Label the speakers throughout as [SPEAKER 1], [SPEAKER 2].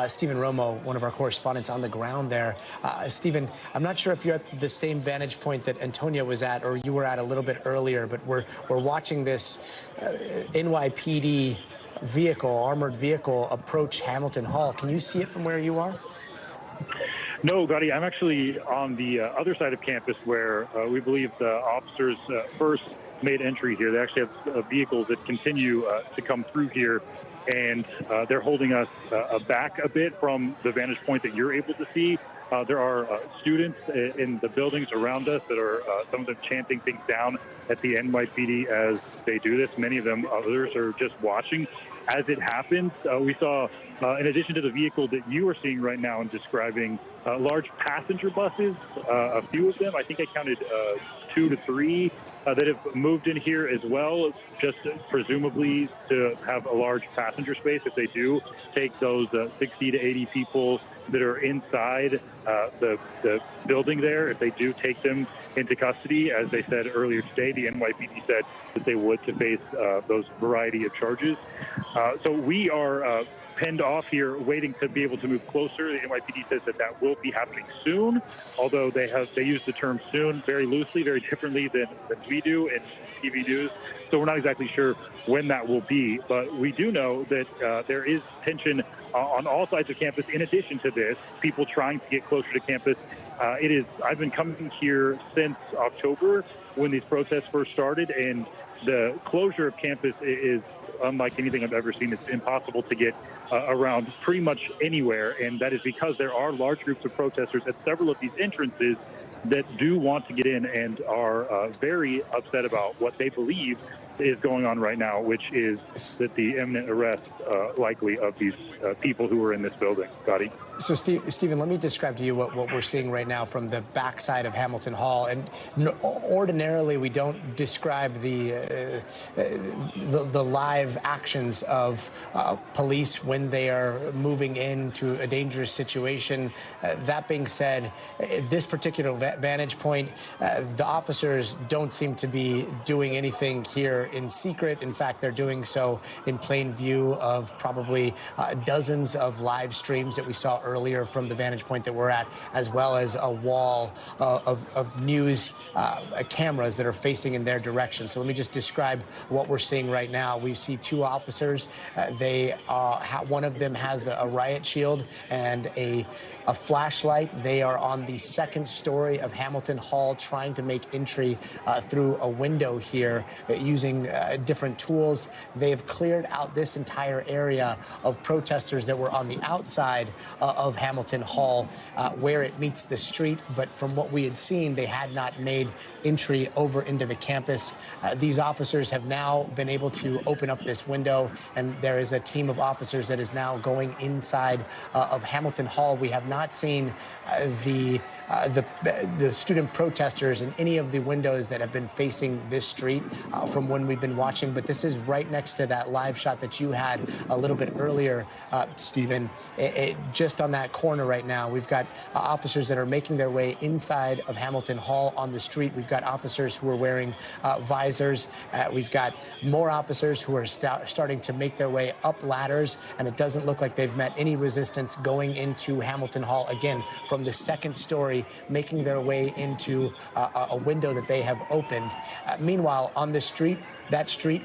[SPEAKER 1] Stephen Romo, one of our correspondents on the ground there. Stephen, I'm not sure if you're at the same vantage point that Antonia was at or you were at a little bit earlier, but we're watching this NYPD vehicle, armored vehicle, approach Hamilton Hall. Can you see it from where you are?
[SPEAKER 2] No, Gotti, I'm actually on the other side of campus where we believe the officers first made entry here. They actually have vehicles that continue to come through here, and they're holding us back a bit from the vantage point that you're able to see. There are students in the buildings around us that are, some of them chanting things down at the NYPD as they do this. Many of them, others are just watching as it happens. We saw, in addition to the vehicle that you are seeing right now and describing, large passenger buses, a few of them, I think I counted 2 to 3 that have moved in here as well, just presumably to have a large passenger space if they do take those 60 to 80 people that are inside the building there. If they do take them into custody, as they said earlier today, the NYPD said that they would to face those variety of charges. So we are penned off here, waiting to be able to move closer. The NYPD says that that will be happening soon, although they use the term soon very loosely, very differently than we do in TV news. So we're not exactly sure when that will be, but we do know that there is tension on all sides of campus. In addition to this, people trying to get closer to campus. I've been coming here since October when these protests first started, and the closure of campus is unlike anything I've ever seen. It's impossible to get around pretty much anywhere, and that is because there are large groups of protesters at several of these entrances that do want to get in and are very upset about what they believe is going on right now, which is that the imminent arrest, likely, of these people who are in this building. Gotti?
[SPEAKER 1] So, Stephen, let me describe to you what we're seeing right now from the backside of Hamilton Hall. And ordinarily, we don't describe the live actions of police when they are moving into a dangerous situation. That being said, this particular vantage point, the officers don't seem to be doing anything here in secret. In fact, they're doing so in plain view of probably dozens of live streams that we saw earlier from the vantage point that we're at, as well as a wall of news cameras that are facing in their direction. So let me just describe what we're seeing right now. We see 2 officers. One of them has a riot shield and a flashlight. They are on the 2nd story of Hamilton Hall, trying to make entry through a window here using different tools. They have cleared out this entire area of protesters that were on the outside of Hamilton Hall, where it meets the street. But from what we had seen, they had not made entry over into the campus. These officers have now been able to open up this window, and there is a team of officers that is now going inside of Hamilton Hall. We have not seen the student protesters in any of the windows that have been facing this street from when we've been watching. But this is right next to that live shot that you had a little bit earlier, Stephen. Just on that corner right now, we've got officers that are making their way inside of Hamilton Hall on the street. We've got officers who are wearing visors. We've got more officers who are starting to make their way up ladders, and it doesn't look like they've met any resistance going into Hamilton Hall, again, from the 2nd story, making their way into a window that they have opened. Meanwhile, on the street,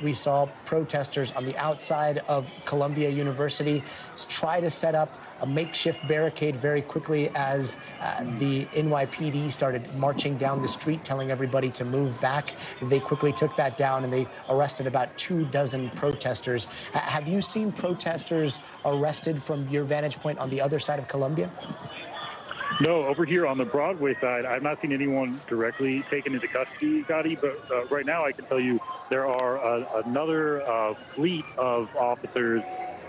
[SPEAKER 1] we saw protesters on the outside of Columbia University try to set up a makeshift barricade very quickly as the NYPD started marching down the street, telling everybody to move back. They quickly took that down, and they arrested about 24 protesters. Have you seen protesters arrested from your vantage point on the other side of Columbia?
[SPEAKER 2] No, over here on the Broadway side, I've not seen anyone directly taken into custody, Gotti, but right now I can tell you there are another fleet of officers.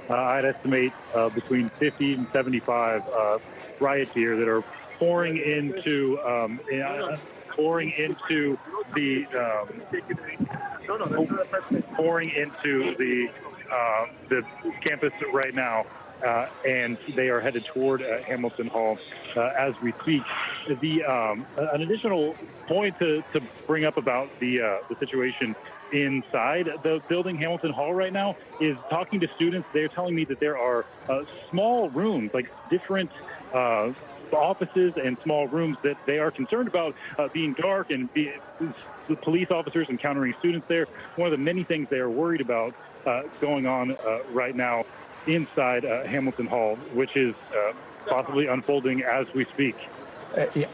[SPEAKER 2] I'd estimate between 50 and 75 riot gear that are pouring into the campus right now. And they are headed toward Hamilton Hall as we speak. An additional point to bring up about the situation inside the building, Hamilton Hall, right now, is talking to students. They're telling me that there are small rooms, like different offices and small rooms that they are concerned about being dark and the police officers encountering students there. One of the many things they are worried about going on right now inside Hamilton Hall, which is possibly unfolding as we speak.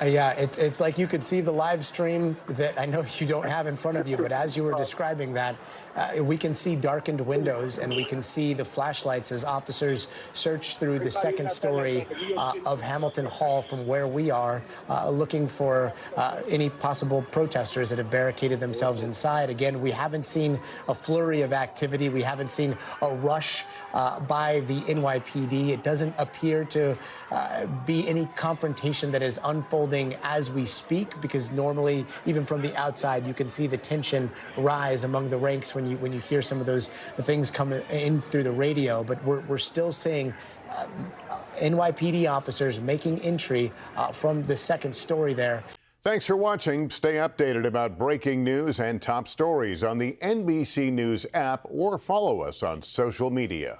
[SPEAKER 1] Yeah, it's like you could see the live stream that I know you don't have in front of you, but as you were describing that, we can see darkened windows and we can see the flashlights as officers search through the second story of Hamilton Hall from where we are, looking for any possible protesters that have barricaded themselves inside. Again, we haven't seen a flurry of activity. We haven't seen a rush by the NYPD. It doesn't appear to be any confrontation that is unfolding as we speak, because normally, even from the outside, you can see the tension rise among the ranks when you hear some of those things come in through the radio. But we're still seeing NYPD officers making entry from the second story there.
[SPEAKER 3] Thanks for watching. Stay updated about breaking news and top stories on the NBC News app or follow us on social media.